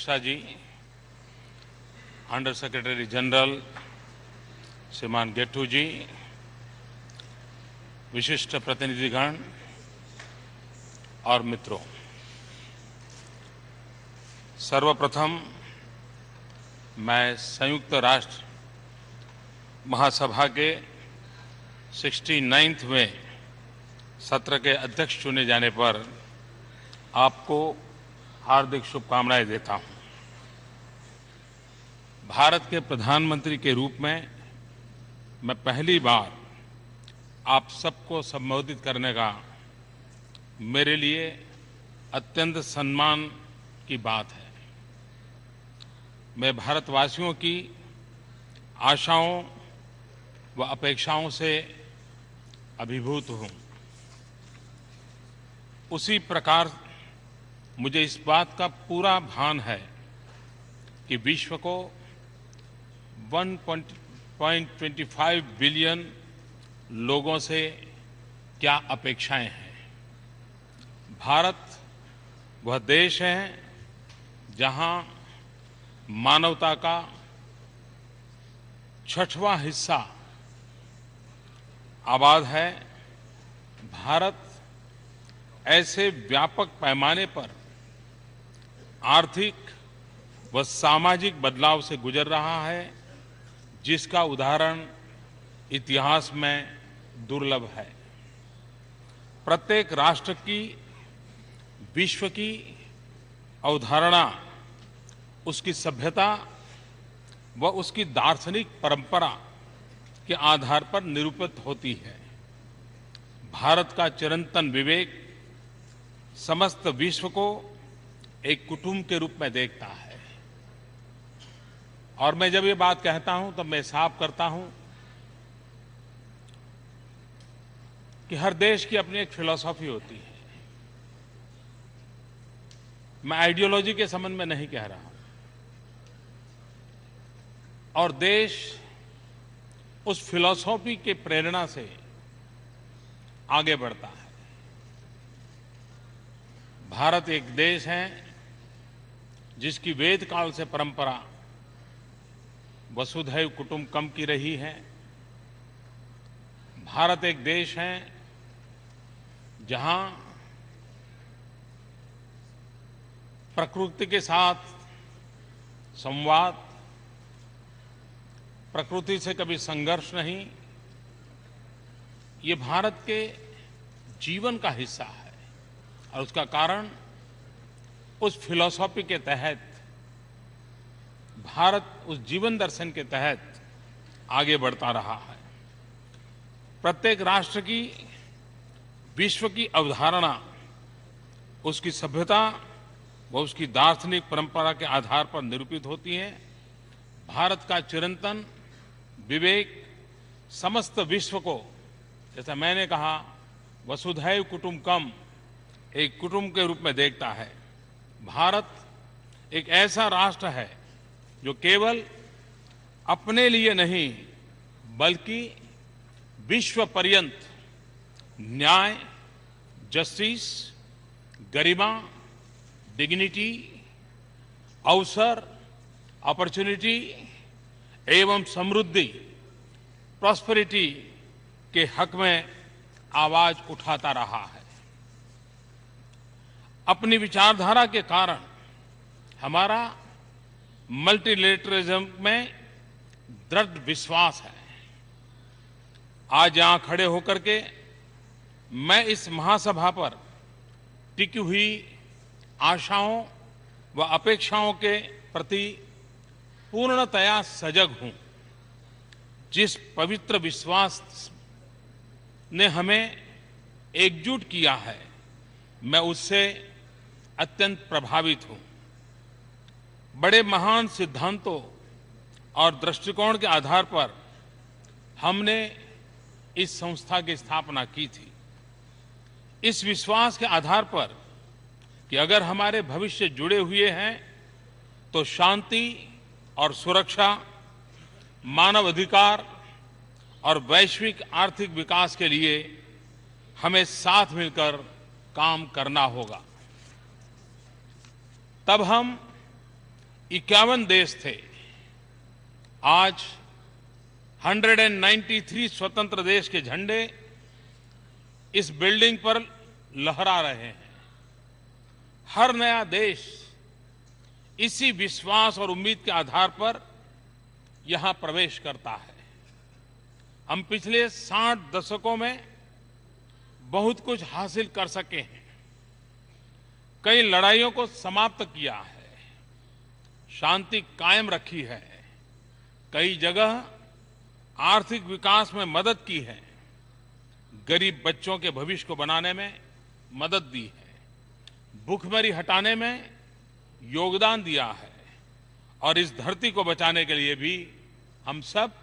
रक्षा जी, under secretary general श्रीमान गेट्टू जी, विशिष्ट प्रतिनिधिगण और मित्रों, सर्वप्रथम मैं संयुक्त राष्ट्र महासभा के 69वें सत्र के अध्यक्ष चुने जाने पर आपको हार्दिक शुभकामनाएं देता हूं। भारत के प्रधानमंत्री के रूप में मैं पहली बार आप सबको संबोधित करने का मेरे लिए अत्यंत सम्मान की बात है। मैं भारतवासियों की आशाओं व अपेक्षाओं से अभिभूत हूं। उसी प्रकार मुझे इस बात का पूरा भान है कि विश्व को 1.25 बिलियन लोगों से क्या अपेक्षाएं हैं। भारत वह देश है जहां मानवता का 6वां हिस्सा आबाद है। भारत ऐसे व्यापक पैमाने पर आर्थिक व सामाजिक बदलाव से गुजर रहा है जिसका उदाहरण इतिहास में दुर्लभ है। प्रत्येक राष्ट्र की विश्व की अवधारणा उसकी सभ्यता व उसकी दार्शनिक परंपरा के आधार पर निरूपित होती है। भारत का चिरंतन विवेक समस्त विश्व को एक कुटुंब के रूप में देखता है। और मैं जब ये बात कहता हूं तब मैं साफ करता हूं कि हर देश की अपनी एक फिलॉसफी होती है। मैं आइडियोलॉजी के संबंध में नहीं कह रहा हूं। और देश उस फिलॉसफी की प्रेरणा से आगे बढ़ता है। भारत एक देश है जिसकी वेद काल से परंपरा वसुधैव कुटुंबकम की रही है। भारत एक देश है जहां प्रकृति के साथ संवाद, प्रकृति से कभी संघर्ष नहीं, ये भारत के जीवन का हिस्सा है। और उसका कारण उस फिलॉसफी के तहत भारत उस जीवन दर्शन के तहत आगे बढ़ता रहा है। प्रत्येक राष्ट्र की विश्व की अवधारणा उसकी सभ्यता व उसकी दार्शनिक परंपरा के आधार पर निरूपित होती है। भारत का चिरंतन विवेक समस्त विश्व को, जैसा मैंने कहा, वसुधैव कुटुंबकम, एक कुटुंब के रूप में देखता है। भारत एक ऐसा राष्ट्र है जो केवल अपने लिए नहीं बल्कि विश्व पर्यंत न्याय, जस्टिस, गरिमा, डिग्निटी, अवसर, अपॉर्चुनिटी एवं समृद्धि, प्रॉस्पेरिटी के हक में आवाज उठाता रहा है। अपनी विचारधारा के कारण हमारा मल्टीलेटरलिज्म में दृढ़ विश्वास है। आज यहां खड़े होकर के मैं इस महासभा पर टिकी हुई आशाओं व अपेक्षाओं के प्रति पूर्णतया सजग हूं। जिस पवित्र विश्वास ने हमें एकजुट किया है, मैं उससे अत्यंत प्रभावित हूं। बड़े महान सिद्धांतों और दृष्टिकोण के आधार पर हमने इस संस्था की स्थापना की थी। इस विश्वास के आधार पर कि अगर हमारे भविष्य जुड़े हुए हैं तो शांति और सुरक्षा, मानव अधिकार और वैश्विक आर्थिक विकास के लिए हमें साथ मिलकर काम करना होगा। तब हम 51 देश थे। आज 193 स्वतंत्र देश के झंडे इस बिल्डिंग पर लहरा रहे हैं। हर नया देश इसी विश्वास और उम्मीद के आधार पर यहां प्रवेश करता है। हम पिछले 60 दशकों में बहुत कुछ हासिल कर सके हैं। कई लड़ाइयों को समाप्त किया है, शांति कायम रखी है, कई जगह आर्थिक विकास में मदद की है, गरीब बच्चों के भविष्य को बनाने में मदद दी है, भूखमरी हटाने में योगदान दिया है और इस धरती को बचाने के लिए भी हम सब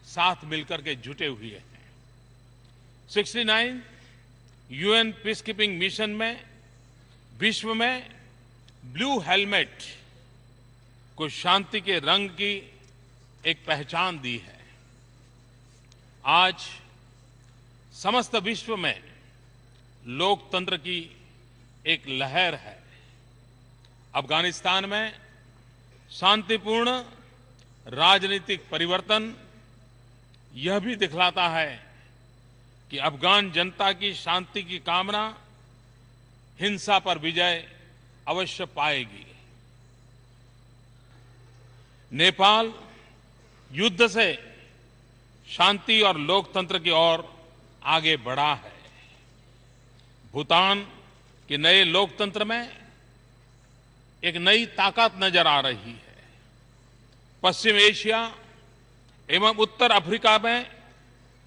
साथ मिलकर के जुटे हुए हैं। 69 यूएन पीस कीपिंग मिशन में विश्व में ब्लू हेलमेट को शांति के रंग की एक पहचान दी है। आज समस्त विश्व में लोकतंत्र की एक लहर है। अफगानिस्तान में शांतिपूर्ण राजनीतिक परिवर्तन यह भी दिखलाता है कि अफगान जनता की शांति की कामना हिंसा पर विजय अवश्य पाएगी। नेपाल युद्ध से शांति और लोकतंत्र की ओर आगे बढ़ा है। भूटान के नए लोकतंत्र में एक नई ताकत नजर आ रही है। पश्चिम एशिया एवं उत्तर अफ्रीका में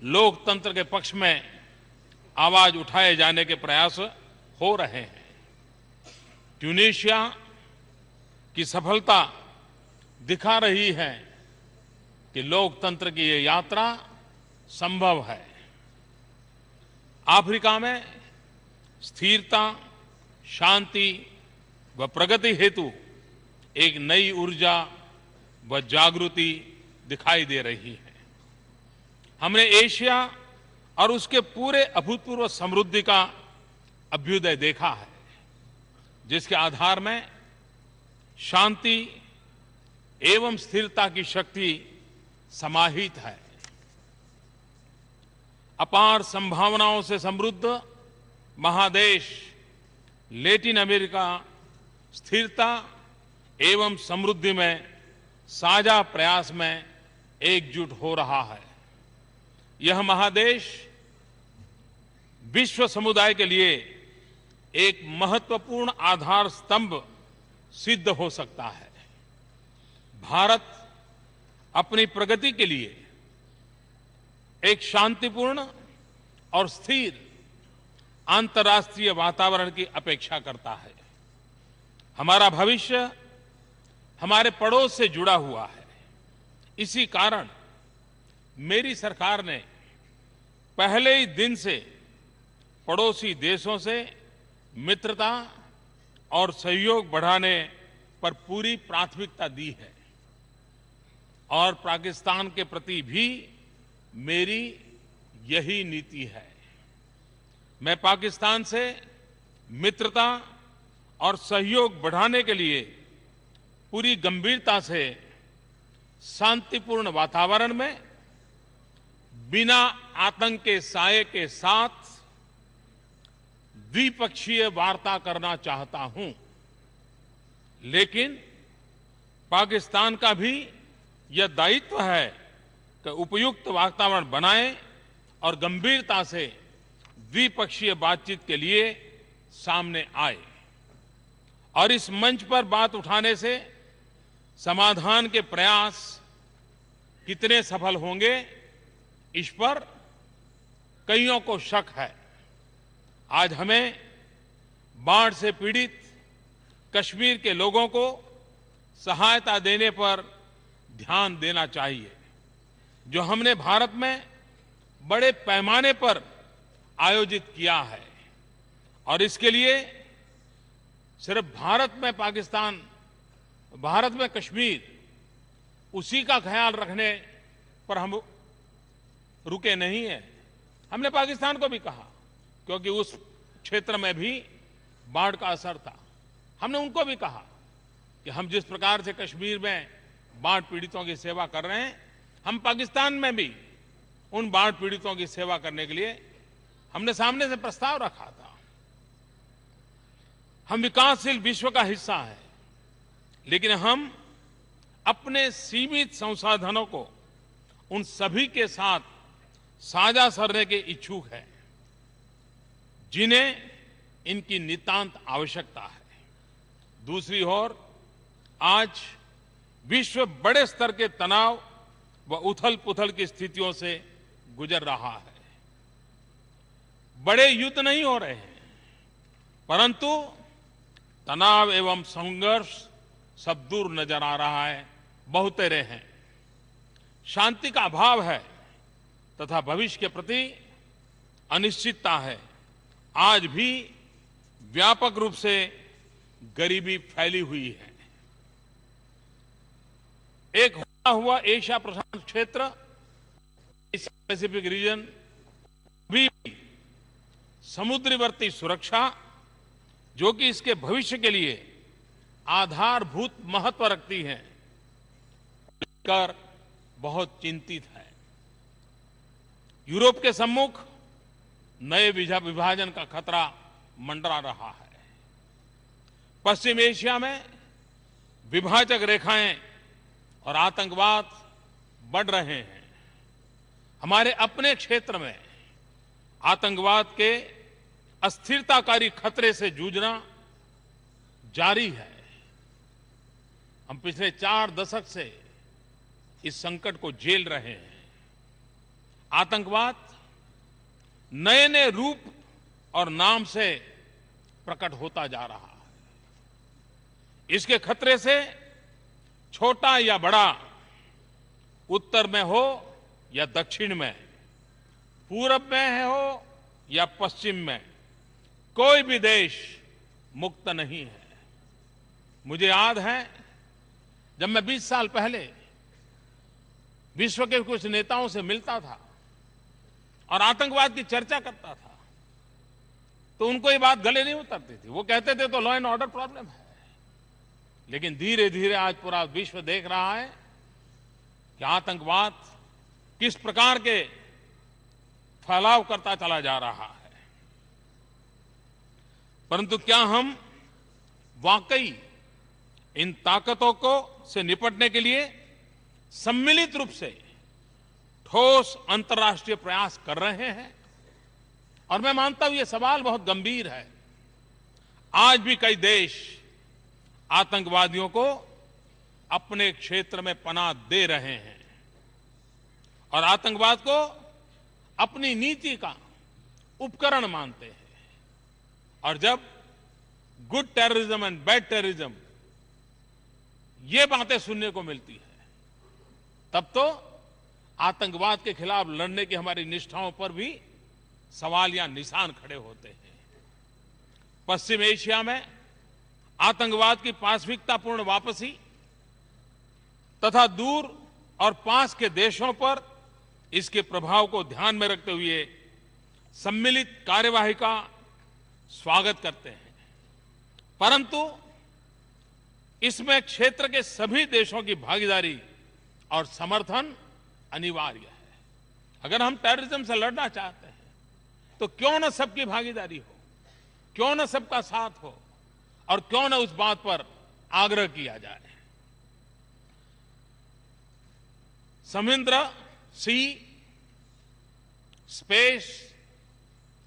लोकतंत्र के पक्ष में आवाज उठाए जाने के प्रयास हो रहे हैं। ट्यूनीशिया की सफलता दिखा रही है कि लोकतंत्र की ये यात्रा संभव है। अफ्रीका में स्थिरता, शांति व प्रगति हेतु एक नई ऊर्जा व जागृति दिखाई दे रही है। हमने एशिया और उसके पूरे अभूतपूर्व समृद्धि का अभ्युदय देखा है, जिसके आधार में शांति एवं स्थिरता की शक्ति समाहित है। अपार संभावनाओं से समृद्ध महादेश लैटिन अमेरिका स्थिरता एवं समृद्धि में साझा प्रयास में एकजुट हो रहा है। यह महादेश विश्व समुदाय के लिए एक महत्वपूर्ण आधार स्तंभ सिद्ध हो सकता है। भारत अपनी प्रगति के लिए एक शांतिपूर्ण और स्थिर अंतर्राष्ट्रीय वातावरण की अपेक्षा करता है। हमारा भविष्य हमारे पड़ोस से जुड़ा हुआ है। इसी कारण मेरी सरकार ने पहले ही दिन से पड़ोसी देशों से मित्रता और सहयोग बढ़ाने पर पूरी प्राथमिकता दी है और पाकिस्तान के प्रति भी मेरी यही नीति है। मैं पाकिस्तान से मित्रता और सहयोग बढ़ाने के लिए पूरी गंभीरता से शांतिपूर्ण वातावरण में बिना आतंक के साये के साथ द्विपक्षीय वार्ता करना चाहता हूं। लेकिन पाकिस्तान का भी यह दायित्व है कि उपयुक्त वातावरण बनाए और गंभीरता से द्विपक्षीय बातचीत के लिए सामने आए और इस मंच पर बात उठाने से समाधान के प्रयास कितने सफल होंगे, इस पर कईयों को शक है। आज हमें बाढ़ से पीड़ित कश्मीर के लोगों को सहायता देने पर ध्यान देना चाहिए, जो हमने भारत में बड़े पैमाने पर आयोजित किया है। और इसके लिए सिर्फ भारत में कश्मीर उसी का ख्याल रखने पर हम रुके नहीं हैं। हमने पाकिस्तान को भी कहा, क्योंकि उस क्षेत्र में भी बाढ़ का असर था। हमने उनको भी कहा कि हम जिस प्रकार से कश्मीर में बाढ़ पीड़ितों की सेवा कर रहे हैं, हम पाकिस्तान में भी उन बाढ़ पीड़ितों की सेवा करने के लिए हमने सामने से प्रस्ताव रखा था। हम विकासशील विश्व का हिस्सा हैं, लेकिन हम अपने सीमित संसाधनों को उन सभी के साथ साझा करने के इच्छुक हैं जिन्हें इनकी नितांत आवश्यकता है। दूसरी ओर आज विश्व बड़े स्तर के तनाव व उथल-पुथल की स्थितियों से गुजर रहा है। बड़े युद्ध नहीं हो रहे हैं, परंतु तनाव एवं संघर्ष सब दूर नजर आ रहा है, बहुतेरे हैं। शांति का अभाव है तथा भविष्य के प्रति अनिश्चितता है। आज भी व्यापक रूप से गरीबी फैली हुई है। एक होता हुआ एशिया प्रशांत क्षेत्र, एशिया पैसिफिक रीजन भी समुद्रवर्ती सुरक्षा, जो कि इसके भविष्य के लिए आधारभूत महत्व रखती है, कर बहुत चिंतित है। यूरोप के सम्मुख नए विभाजन का खतरा मंडरा रहा है। पश्चिम एशिया में विभाजक रेखाएं और आतंकवाद बढ़ रहे हैं। हमारे अपने क्षेत्र में आतंकवाद के अस्थिरताकारी खतरे से जूझना जारी है। हम पिछले 4 दशक से इस संकट को झेल रहे हैं। आतंकवाद नए नए रूप और नाम से प्रकट होता जा रहा है। इसके खतरे से छोटा या बड़ा, उत्तर में हो या दक्षिण में, पूरब में हो या पश्चिम में, कोई भी देश मुक्त नहीं है। मुझे याद है जब मैं 20 साल पहले विश्व के कुछ नेताओं से मिलता था और आतंकवाद की चर्चा करता था, तो उनको ये बात गले नहीं उतरती थी। वो कहते थे तो लॉ एंड ऑर्डर प्रॉब्लम है। लेकिन धीरे धीरे आज पूरा विश्व देख रहा है कि आतंकवाद किस प्रकार के फैलाव करता चला जा रहा है। परंतु क्या हम वाकई इन ताकतों को से निपटने के लिए सम्मिलित रूप से ठोस अंतर्राष्ट्रीय प्रयास कर रहे हैं? और मैं मानता हूं यह सवाल बहुत गंभीर है। आज भी कई देश आतंकवादियों को अपने क्षेत्र में पनाह दे रहे हैं और आतंकवाद को अपनी नीति का उपकरण मानते हैं। और जब good terrorism and bad terrorism ये बातें सुनने को मिलती है, तब तो आतंकवाद के खिलाफ लड़ने की हमारी निष्ठाओं पर भी सवाल या निशान खड़े होते हैं। पश्चिम एशिया में आतंकवाद की पाशविकतापूर्ण वापसी तथा दूर और पास के देशों पर इसके प्रभाव को ध्यान में रखते हुए सम्मिलित कार्यवाही का स्वागत करते हैं। परंतु इसमें क्षेत्र के सभी देशों की भागीदारी और समर्थन अनिवार्य है। अगर हम टेररिज्म से लड़ना चाहते हैं तो क्यों न सबकी भागीदारी हो, क्यों न सबका साथ हो और क्यों न उस बात पर आग्रह किया जाए। समुद्र, सी, स्पेस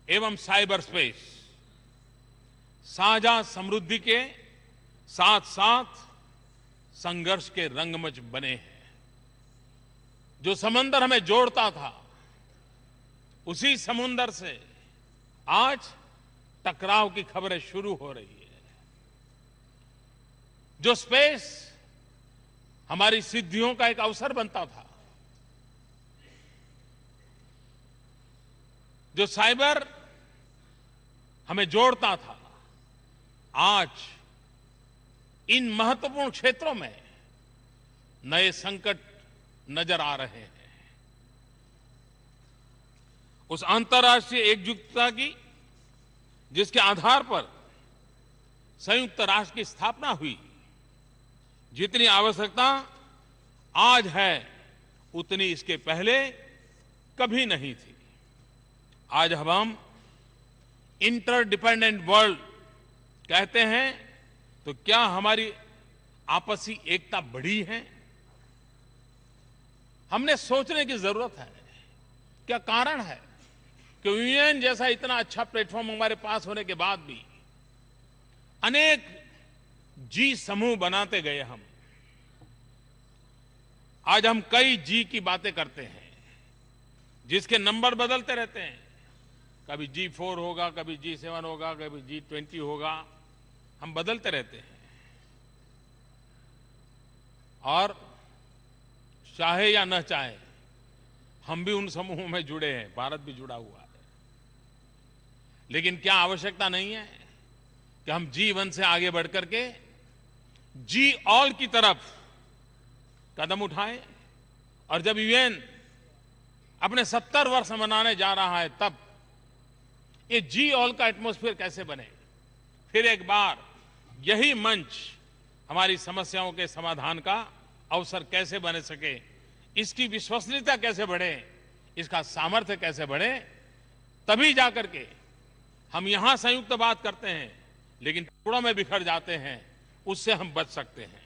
एवं साइबर स्पेस साझा समृद्धि के साथ साथ संघर्ष के रंगमंच बने हैं। जो समंदर हमें जोड़ता था, उसी समुद्र से आज टकराव की खबरें शुरू हो रही है। जो स्पेस हमारी सिद्धियों का एक अवसर बनता था, जो साइबर हमें जोड़ता था, आज इन महत्वपूर्ण क्षेत्रों में नए संकट नजर आ रहे हैं। उस अंतर्राष्ट्रीय एकजुटता की जिसके आधार पर संयुक्त राष्ट्र की स्थापना हुई, जितनी आवश्यकता आज है उतनी इसके पहले कभी नहीं थी। आज हम इंटरडिपेंडेंट वर्ल्ड कहते हैं तो क्या हमारी आपसी एकता बढ़ी है? हमने सोचने की जरूरत है। क्या कारण है कि यूएन जैसा इतना अच्छा प्लेटफॉर्म हमारे पास होने के बाद भी अनेक जी समूह बनाते गए हम। आज हम कई जी की बातें करते हैं जिसके नंबर बदलते रहते हैं। कभी G4 होगा, कभी G7 होगा, कभी G20 होगा, हम बदलते रहते हैं। और चाहे या न चाहे हम भी उन समूहों में जुड़े हैं, भारत भी जुड़ा हुआ है। लेकिन क्या आवश्यकता नहीं है कि हम G1 से आगे बढ़कर के जी ऑल की तरफ कदम उठाएं? और जब यूएन अपने 70 वर्ष मनाने जा रहा है तब ये जी ऑल का एटमॉस्फेयर कैसे बने? फिर एक बार यही मंच हमारी समस्याओं के समाधान का अवसर कैसे बन सके, इसकी विश्वसनीयता कैसे बढ़े, इसका सामर्थ्य कैसे बढ़े, तभी जाकर के हम यहां संयुक्त बात करते हैं लेकिन टुकड़ों में बिखर जाते हैं, उससे हम बच सकते हैं।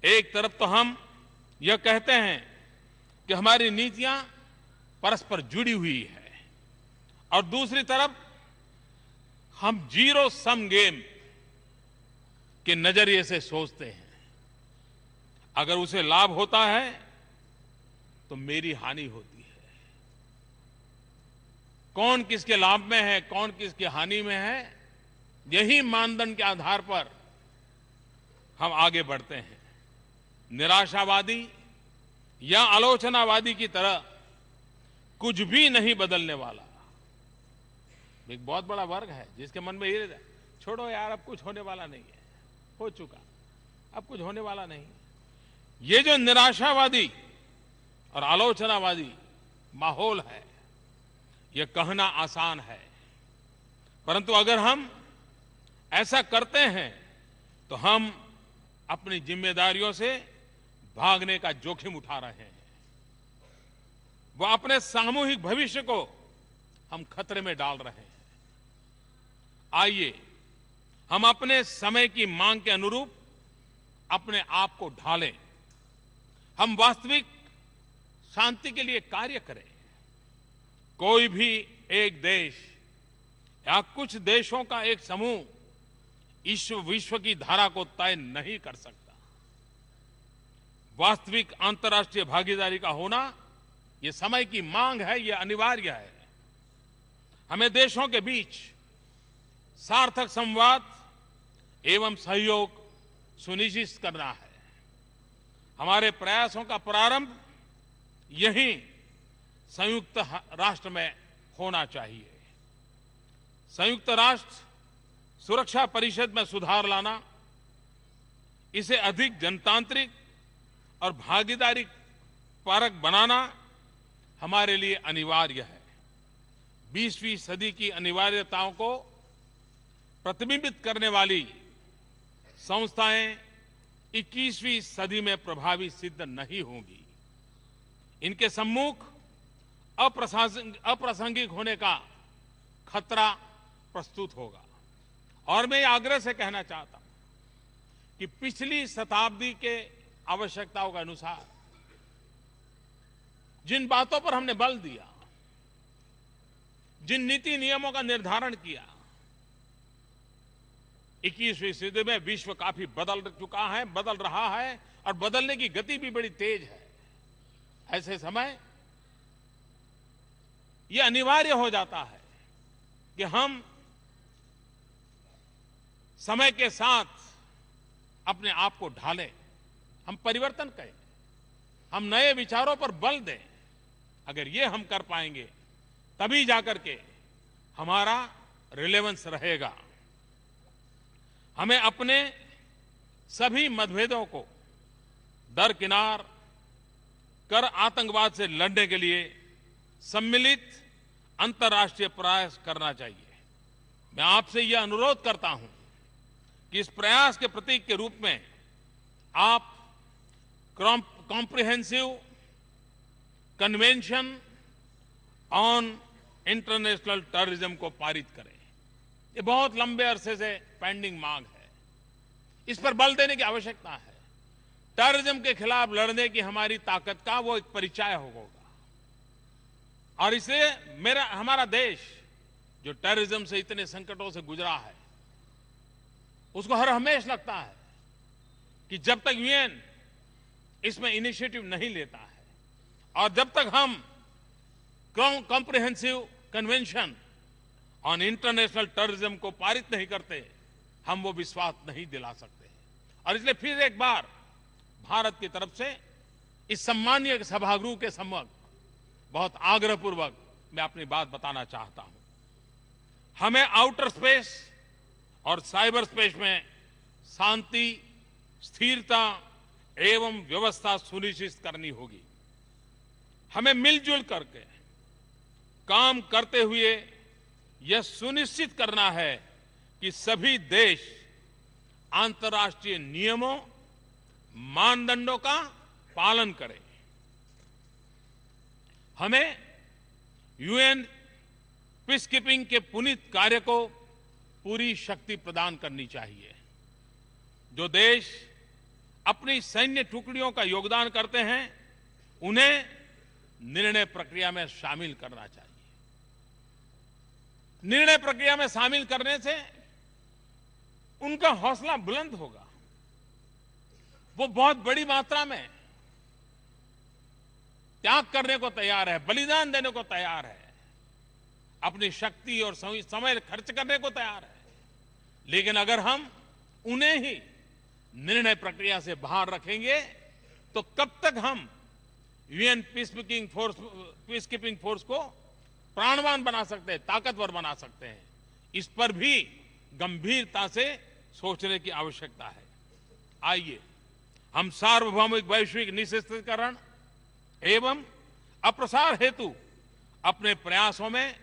एक तरफ तो हम यह कहते हैं कि हमारी नीतियां परस्पर जुड़ी हुई है और दूसरी तरफ हम जीरो सम गेम के नजरिए से सोचते हैं। अगर उसे लाभ होता है तो मेरी हानि होती है। कौन किसके लाभ में है, कौन किसकी हानि में है, यही मानदंड के आधार पर हम आगे बढ़ते हैं। निराशावादी या आलोचनावादी की तरह कुछ भी नहीं बदलने वाला। एक बहुत बड़ा वर्ग है जिसके मन में ये छोड़ो यार, अब कुछ होने वाला नहीं है, हो चुका, अब कुछ होने वाला नहीं। ये जो निराशावादी और आलोचनावादी माहौल है, ये कहना आसान है, परंतु अगर हम ऐसा करते हैं तो हम अपनी जिम्मेदारियों से भागने का जोखिम उठा रहे हैं। वो अपने सामूहिक भविष्य को हम खतरे में डाल रहे हैं। आइए हम अपने समय की मांग के अनुरूप अपने आप को ढालें। हम वास्तविक शांति के लिए कार्य करें। कोई भी एक देश या कुछ देशों का एक समूह विश्व की धारा को तय नहीं कर सकता। वास्तविक अंतर्राष्ट्रीय भागीदारी का होना यह समय की मांग है, यह अनिवार्य है। हमें देशों के बीच सार्थक संवाद एवं सहयोग सुनिश्चित करना है। हमारे प्रयासों का प्रारंभ यहीं संयुक्त राष्ट्र में होना चाहिए। संयुक्त राष्ट्र सुरक्षा परिषद में सुधार लाना, इसे अधिक जनतांत्रिक और भागीदारी परक बनाना हमारे लिए अनिवार्य है। 20वीं सदी की अनिवार्यताओं को प्रतिबिंबित करने वाली संस्थाएं 21वीं सदी में प्रभावी सिद्ध नहीं होंगी। इनके सम्मुख अप्रासंगिक होने का खतरा प्रस्तुत होगा। और मैं आग्रह से कहना चाहता हूं कि पिछली शताब्दी के आवश्यकताओं के अनुसार जिन बातों पर हमने बल दिया, जिन नीति नियमों का निर्धारण किया, 21वीं सदी में विश्व काफी बदल चुका है, बदल रहा है और बदलने की गति भी बड़ी तेज है। ऐसे समय यह अनिवार्य हो जाता है कि हम समय के साथ अपने आप को ढालें, हम परिवर्तन करें, हम नए विचारों पर बल दें। अगर ये हम कर पाएंगे तभी जाकर के हमारा रिलेवेंस रहेगा। हमें अपने सभी मतभेदों को दरकिनार कर आतंकवाद से लड़ने के लिए सम्मिलित अंतर्राष्ट्रीय प्रयास करना चाहिए। मैं आपसे यह अनुरोध करता हूं कि इस प्रयास के प्रतीक के रूप में आप comprehensive convention on international terrorism को पारित करें। ये बहुत लंबे अरसे से पेंडिंग मांग है। इस पर बल देने की आवश्यकता है। टेररिज्म के खिलाफ लड़ने की हमारी ताकत का वो एक परिचय होगा। और इसलिए हमारा देश जो टेररिज्म से इतने संकटों से गुजरा है, उसको हर हमेश लगता है कि जब तक यूएन इसमें इनिशिएटिव नहीं लेता है और जब तक हम comprehensive convention on international terrorism को पारित नहीं करते, हम वो विश्वास नहीं दिला सकते। और इसलिए फिर एक बार भारत की तरफ से इस सम्मानीय सभागृह के सम्मुख बहुत आग्रहपूर्वक मैं अपनी बात बताना चाहता हूं। हमें आउटर स्पेस और साइबर स्पेस में शांति, स्थिरता एवं व्यवस्था सुनिश्चित करनी होगी। हमें मिलजुल करके काम करते हुए यह सुनिश्चित करना है कि सभी देश अंतर्राष्ट्रीय नियमों, मानदंडों का पालन करें। हमें यूएन पीसकीपिंग के पुनीत कार्य को पूरी शक्ति प्रदान करनी चाहिए। जो देश अपनी सैन्य टुकड़ियों का योगदान करते हैं, उन्हें निर्णय प्रक्रिया में शामिल करना चाहिए। निर्णय प्रक्रिया में शामिल करने से उनका हौसला बुलंद होगा। वो बहुत बड़ी मात्रा में त्याग करने को तैयार है, बलिदान देने को तैयार है, अपनी शक्ति और समय खर्च करने को तैयार है। लेकिन अगर हम उन्हें ही निर्णय प्रक्रिया से बाहर रखेंगे तो कब तक हम यूएन पीसकीपिंग फोर्स को प्राणवान बना सकते हैं, ताकतवर बना सकते हैं। इस पर भी गंभीरता से सोचने की आवश्यकता है। आइए हम सार्वभौमिक वैश्विक निःशस्त्रीकरण एवं अप्रसार हेतु अपने प्रयासों में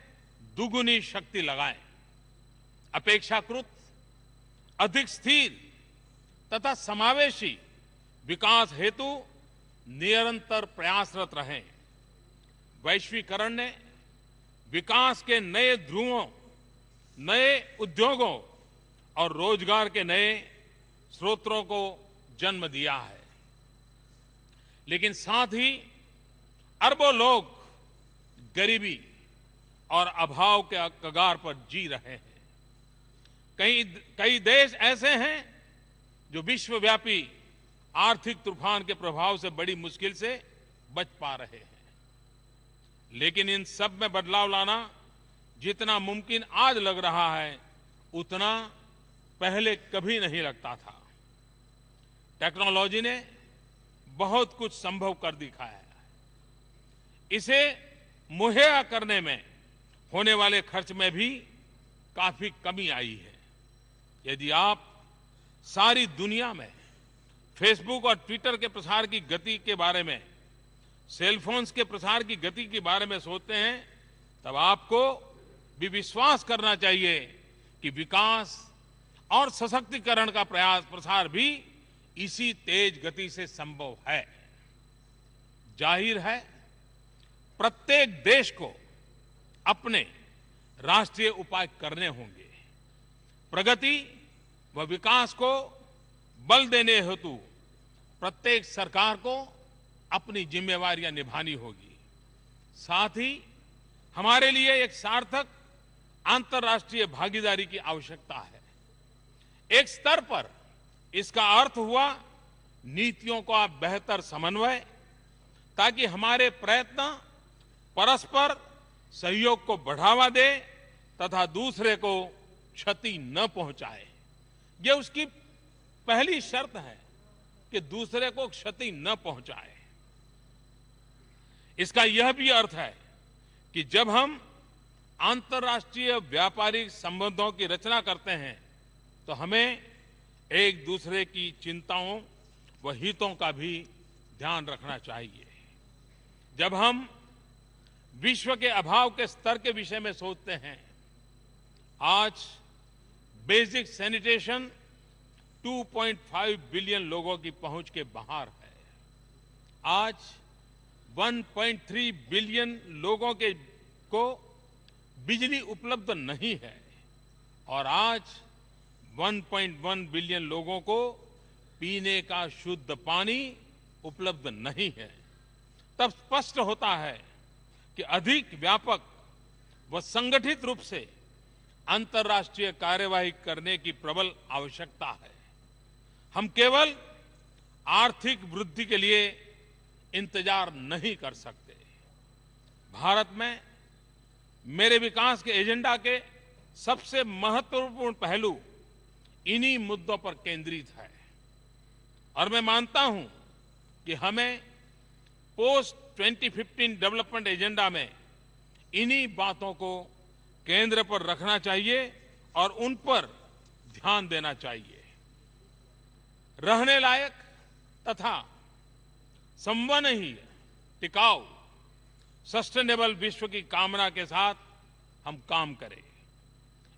दुगुनी शक्ति लगाएं। अपेक्षाकृत अधिक स्थिर तथा समावेशी विकास हेतु निरंतर प्रयासरत रहें। वैश्वीकरण ने विकास के नए ध्रुवों, नए उद्योगों और रोजगार के नए स्रोतों को जन्म दिया है, लेकिन साथ ही अरबों लोग गरीबी और अभाव के कगार पर जी रहे हैं। कई देश ऐसे हैं जो विश्वव्यापी आर्थिक तूफान के प्रभाव से बड़ी मुश्किल से बच पा रहे हैं। लेकिन इन सब में बदलाव लाना जितना मुमकिन आज लग रहा है, उतना पहले कभी नहीं लगता था। टेक्नोलॉजी ने बहुत कुछ संभव कर दिखाया है। इसे मुहैया करने में होने वाले खर्च में भी काफी कमी आई है। यदि आप सारी दुनिया में फेसबुक और ट्विटर के प्रसार की गति के बारे में, सेलफोन्स के प्रसार की गति के बारे में सोचते हैं, तब आपको भी विश्वास करना चाहिए कि विकास और सशक्तिकरण का प्रसार भी इसी तेज गति से संभव है। जाहिर है, प्रत्येक देश को अपने राष्ट्रीय उपाय करने होंगे। प्रगति व विकास को बल देने हेतु प्रत्येक सरकार को अपनी जिम्मेवारियां निभानी होगी। साथ ही हमारे लिए एक सार्थक अंतर्राष्ट्रीय भागीदारी की आवश्यकता है। एक स्तर पर इसका अर्थ हुआ नीतियों का बेहतर समन्वय, ताकि हमारे प्रयत्न परस्पर सहयोग को बढ़ावा दे तथा दूसरे को क्षति न पहुंचाए। यह उसकी पहली शर्त है कि दूसरे को क्षति न पहुंचाए। इसका यह भी अर्थ है कि जब हम अंतर्राष्ट्रीय व्यापारिक संबंधों की रचना करते हैं तो हमें एक दूसरे की चिंताओं व हितों का भी ध्यान रखना चाहिए। जब हम विश्व के अभाव के स्तर के विषय में सोचते हैं, आज बेसिक सैनिटेशन 2.5 बिलियन लोगों की पहुंच के बाहर है। आज 1.3 बिलियन लोगों को बिजली उपलब्ध नहीं है और आज 1.1 बिलियन लोगों को पीने का शुद्ध पानी उपलब्ध नहीं है। तब स्पष्ट होता है कि अधिक व्यापक व संगठित रूप से अंतर्राष्ट्रीय कार्यवाही करने की प्रबल आवश्यकता है। हम केवल आर्थिक वृद्धि के लिए इंतजार नहीं कर सकते। भारत में मेरे विकास के एजेंडा के सबसे महत्वपूर्ण पहलू इन्हीं मुद्दों पर केंद्रित है और मैं मानता हूं कि हमें पोस्ट 2015 डेवलपमेंट एजेंडा में इन्हीं बातों को केंद्र पर रखना चाहिए और उन पर ध्यान देना चाहिए। रहने लायक तथा संवहनीय टिकाऊ सस्टेनेबल विश्व की कामना के साथ हम काम करें।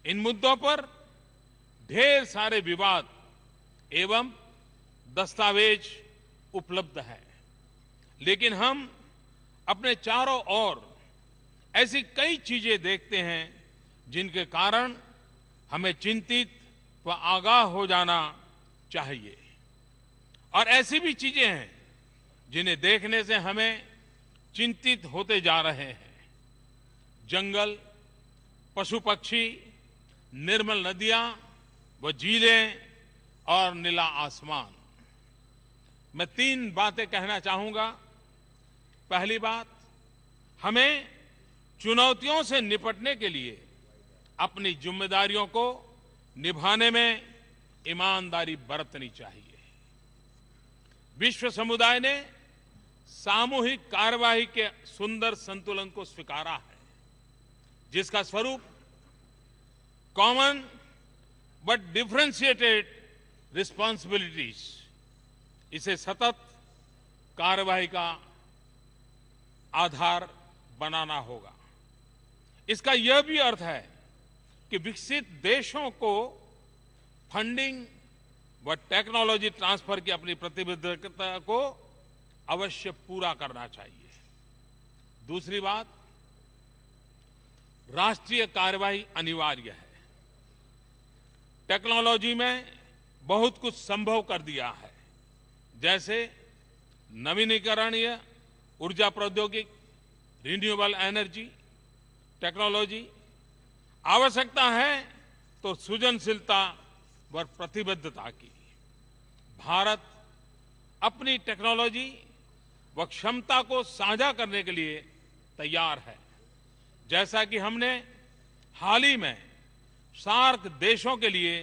इन मुद्दों पर ढेर सारे विवाद एवं दस्तावेज उपलब्ध हैं, लेकिन हम अपने चारों ओर ऐसी कई चीजें देखते हैं जिनके कारण हमें चिंतित व आगाह हो जाना चाहिए और ऐसी भी चीजें हैं जिन्हें देखने से हमें चिंतित होते जा रहे हैं। जंगल, पशु पक्षी, निर्मल नदियां व झीलें और नीला आसमान। मैं 3 बातें कहना चाहूंगा। पहली बात, हमें चुनौतियों से निपटने के लिए अपनी जिम्मेदारियों को निभाने में ईमानदारी बरतनी चाहिए। विश्व समुदाय ने सामूहिक कार्यवाही के सुंदर संतुलन को स्वीकारा है, जिसका स्वरूप कॉमन बट डिफरेंशिएटेड रिस्पांसिबिलिटीज, इसे सतत कार्यवाही का आधार बनाना होगा। इसका यह भी अर्थ है कि विकसित देशों को फंडिंग व टेक्नोलॉजी ट्रांसफर की अपनी प्रतिबद्धता को अवश्य पूरा करना चाहिए। दूसरी बात, राष्ट्रीय कार्यवाही अनिवार्य है। टेक्नोलॉजी में बहुत कुछ संभव कर दिया है, जैसे नवीनीकरणीय ऊर्जा प्रौद्योगिकी, रिन्यूएबल एनर्जी टेक्नोलॉजी। आवश्यकता है तो सृजनशीलता व प्रतिबद्धता की। भारत अपनी टेक्नोलॉजी व क्षमता को साझा करने के लिए तैयार है, जैसा कि हमने हाल ही में सार्क देशों के लिए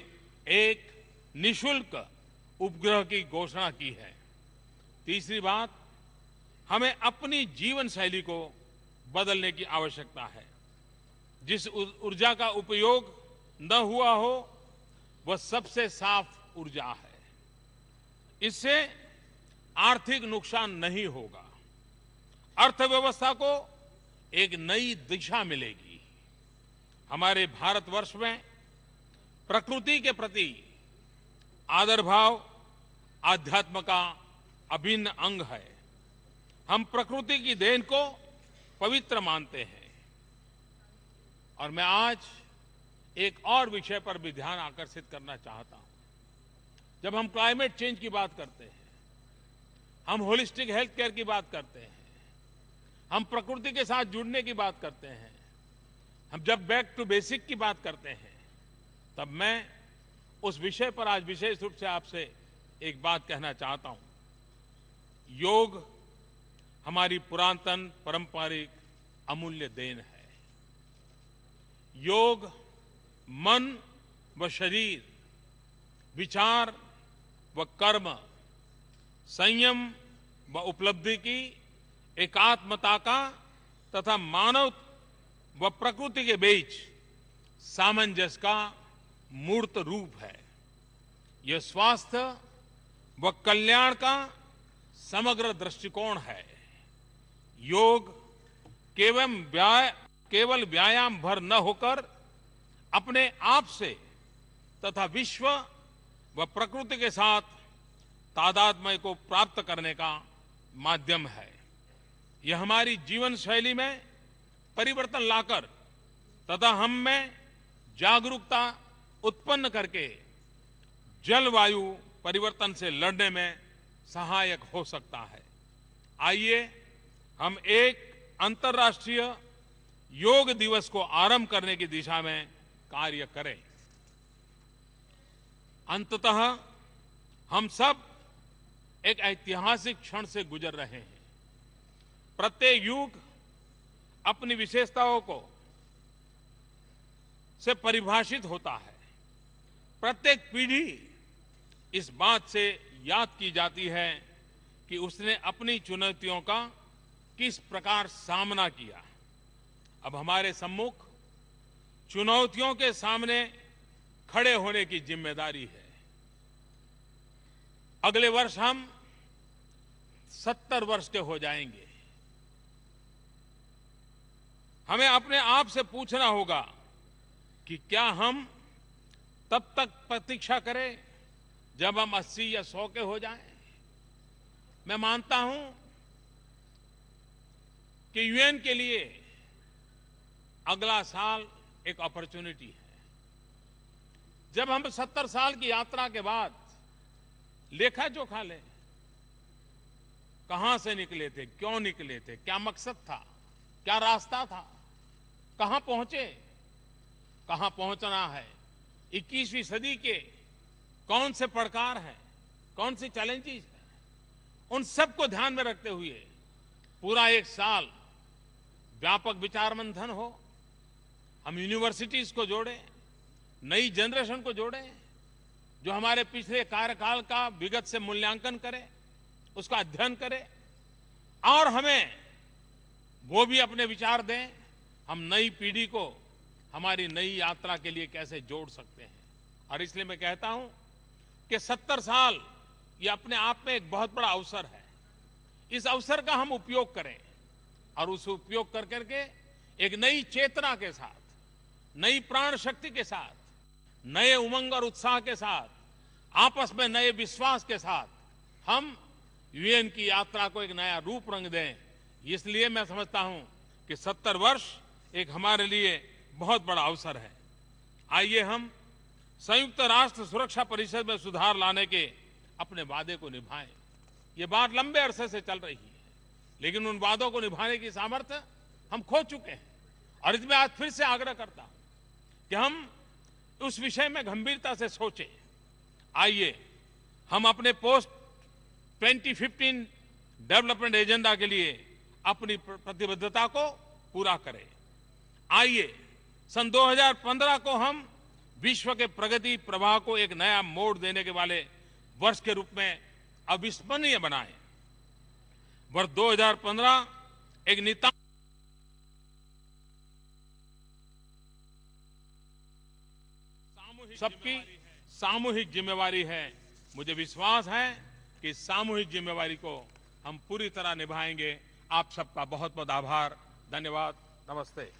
एक निशुल्क उपग्रह की घोषणा की है। तीसरी बात, हमें अपनी जीवन शैली को बदलने की आवश्यकता है। जिस ऊर्जा का उपयोग न हुआ हो वह सबसे साफ ऊर्जा है। इससे आर्थिक नुकसान नहीं होगा, अर्थव्यवस्था को एक नई दिशा मिलेगी। हमारे भारतवर्ष में प्रकृति के प्रति आदर भाव आध्यात्म का अभिन्न अंग है। हम प्रकृति की देन को पवित्र मानते हैं। और मैं आज एक और विषय पर भी ध्यान आकर्षित करना चाहता हूं। जब हम क्लाइमेट चेंज की बात करते हैं, हम होलिस्टिक हेल्थ केयर की बात करते हैं, हम प्रकृति के साथ जुड़ने की बात करते हैं, हम जब बैक टू बेसिक की बात करते हैं, तब मैं उस विषय पर आज विशेष रूप से आपसे एक बात कहना चाहता हूं। योग हमारी पुरातन पारंपरिक अमूल्य देन है। योग मन व शरीर, विचार व कर्म, संयम व उपलब्धि की एकात्मता का तथा मानव व प्रकृति के बीच सामंजस्य का मूर्त रूप है। यह स्वास्थ्य व कल्याण का समग्र दृष्टिकोण है। योग केवल व्यायाम भर न होकर अपने आप से तथा विश्व वह प्रकृति के साथ तादात्म्य को प्राप्त करने का माध्यम है। यह हमारी जीवन शैली में परिवर्तन लाकर तथा हम में जागरूकता उत्पन्न करके जलवायु परिवर्तन से लड़ने में सहायक हो सकता है। आइए हम एक अंतर्राष्ट्रीय योग दिवस को आरंभ करने की दिशा में कार्य करें। अंततः हम सब एक ऐतिहासिक क्षण से गुजर रहे हैं। प्रत्येक युग अपनी विशेषताओं को से परिभाषित होता है। प्रत्येक पीढ़ी इस बात से याद की जाती है कि उसने अपनी चुनौतियों का किस प्रकार सामना किया। अब हमारे सम्मुख चुनौतियों के सामने खड़े होने की जिम्मेदारी है। अगले वर्ष हम 70 वर्ष के हो जाएंगे। हमें अपने आप से पूछना होगा कि क्या हम तब तक प्रतीक्षा करें जब हम 80 या 100 के हो जाएं। मैं मानता हूं कि यूएन के लिए अगला साल एक अपॉर्चुनिटी है। जब हम 70 साल की यात्रा के बाद लेखा जोखा लें, कहां से निकले थे, क्यों निकले थे, क्या मकसद था, क्या रास्ता था, कहां पहुंचे, कहां पहुंचना है, 21वीं सदी के कौन से पड़कार हैं, कौन सी चैलेंजेस हैं, उन सबको ध्यान में रखते हुए पूरा एक साल व्यापक विचार मंथन हो। हम यूनिवर्सिटीज को जोड़ें, नई जनरेशन को जोड़ें, जो हमारे पिछले कार्यकाल का विगत से मूल्यांकन करे, उसका अध्ययन करे और हमें वो भी अपने विचार दें। हम नई पीढ़ी को हमारी नई यात्रा के लिए कैसे जोड़ सकते हैं। और इसलिए मैं कहता हूं कि 70 साल ये अपने आप में एक बहुत बड़ा अवसर है। इस अवसर का हम उपयोग करें और उस उपयोग कर करके एक नई चेतना के साथ, नई प्राण शक्ति के साथ, नए उमंग और उत्साह के साथ, आपस में नए विश्वास के साथ हम यूएन की यात्रा को एक नया रूप रंग दें। इसलिए मैं समझता हूं कि 70 वर्ष एक हमारे लिए बहुत बड़ा अवसर है। आइए हम संयुक्त राष्ट्र सुरक्षा परिषद में सुधार लाने के अपने वादे को निभाएं। ये बात लंबे अरसे से चल रही है, लेकिन उन वादों को निभाने की सामर्थ्य हम खो चुके हैं। और इसमें आज फिर से आग्रह करता हूं कि हम उस विषय में गंभीरता से सोचें। आइए हम अपने पोस्ट 2015 डेवलपमेंट एजेंडा के लिए अपनी प्रतिबद्धता को पूरा करें। आइए सन 2015 को हम विश्व के प्रगति प्रवाह को एक नया मोड़ देने के वाले वर्ष के रूप में अविस्मरणीय बनाएं। वर्ष 2015 एक नितांत सबकी सामूहिक जिम्मेवारी है। मुझे विश्वास है कि सामूहिक जिम्मेवारी को हम पूरी तरह निभाएंगे। आप सबका बहुत बहुत आभार, धन्यवाद, नमस्ते।